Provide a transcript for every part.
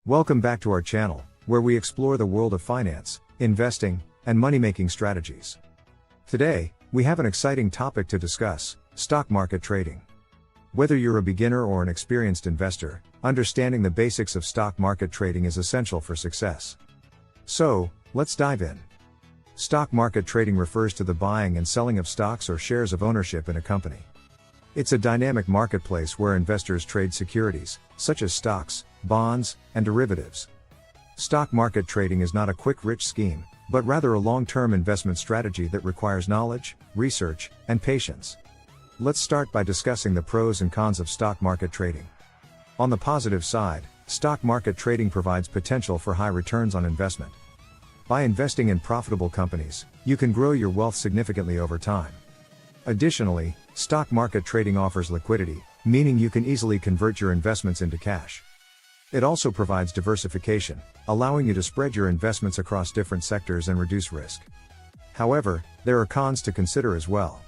Welcome back to our channel, where we explore the world of finance, investing, and money-making strategies. Today, we have an exciting topic to discuss: stock market trading. Whether you're a beginner or an experienced investor, understanding the basics of stock market trading is essential for success. So, let's dive in. Stock market trading refers to the buying and selling of stocks or shares of ownership in a company. It's a dynamic marketplace where investors trade securities, such as stocks, bonds, and derivatives. Stock market trading is not a quick rich scheme, but rather a long-term investment strategy that requires knowledge, research, and patience. Let's start by discussing the pros and cons of stock market trading. On the positive side, stock market trading provides potential for high returns on investment. By investing in profitable companies, you can grow your wealth significantly over time. Additionally, stock market trading offers liquidity, meaning you can easily convert your investments into cash. It also provides diversification, allowing you to spread your investments across different sectors and reduce risk. However, there are cons to consider as well.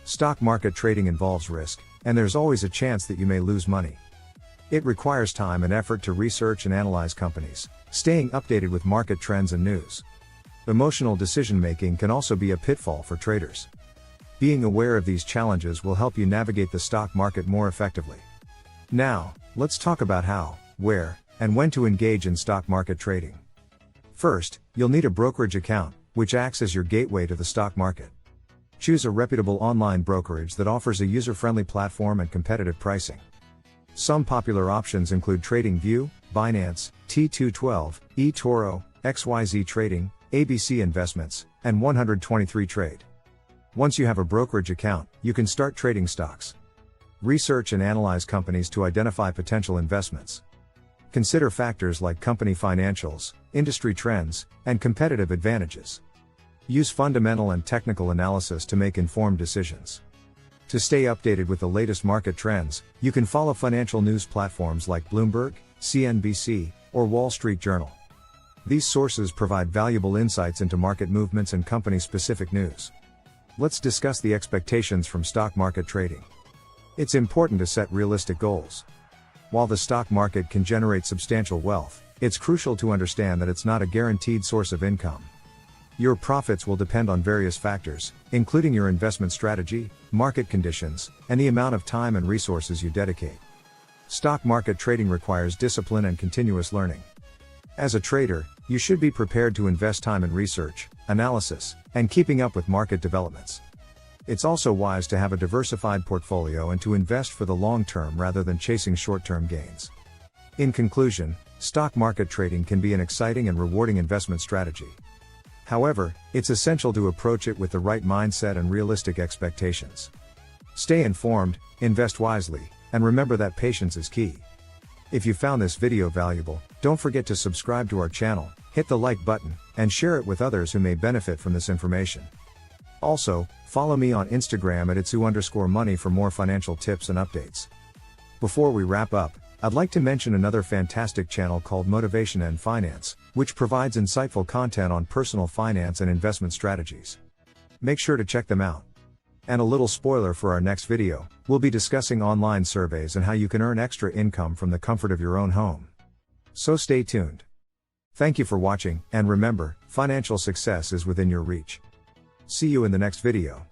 Stock market trading involves risk, and there's always a chance that you may lose money. It requires time and effort to research and analyze companies, staying updated with market trends and news. Emotional decision-making can also be a pitfall for traders. Being aware of these challenges will help you navigate the stock market more effectively. Now, let's talk about how, where, and when to engage in stock market trading. First, you'll need a brokerage account, which acts as your gateway to the stock market. Choose a reputable online brokerage that offers a user-friendly platform and competitive pricing. Some popular options include TradingView, Binance, T212, eToro, XYZ Trading, ABC Investments, and 123 Trade. Once you have a brokerage account, you can start trading stocks. Research and analyze companies to identify potential investments. Consider factors like company financials, industry trends, and competitive advantages. Use fundamental and technical analysis to make informed decisions. To stay updated with the latest market trends, you can follow financial news platforms like Bloomberg, CNBC, or Wall Street Journal. These sources provide valuable insights into market movements and company-specific news. Let's discuss the expectations from stock market trading. It's important to set realistic goals. While the stock market can generate substantial wealth, it's crucial to understand that it's not a guaranteed source of income. Your profits will depend on various factors, including your investment strategy, market conditions, and the amount of time and resources you dedicate. Stock market trading requires discipline and continuous learning. As a trader, you should be prepared to invest time in research, analysis, and keeping up with market developments. It's also wise to have a diversified portfolio and to invest for the long term rather than chasing short-term gains. In conclusion, stock market trading can be an exciting and rewarding investment strategy. However, it's essential to approach it with the right mindset and realistic expectations. Stay informed, invest wisely, and remember that patience is key. If you found this video valuable, don't forget to subscribe to our channel, hit the like button, and share it with others who may benefit from this information. Also, follow me on Instagram at @itsu_money for more financial tips and updates. Before we wrap up, I'd like to mention another fantastic channel called Motivation and Finance, which provides insightful content on personal finance and investment strategies. Make sure to check them out. And a little spoiler for our next video, we'll be discussing online surveys and how you can earn extra income from the comfort of your own home. So stay tuned. Thank you for watching, and remember, financial success is within your reach. See you in the next video.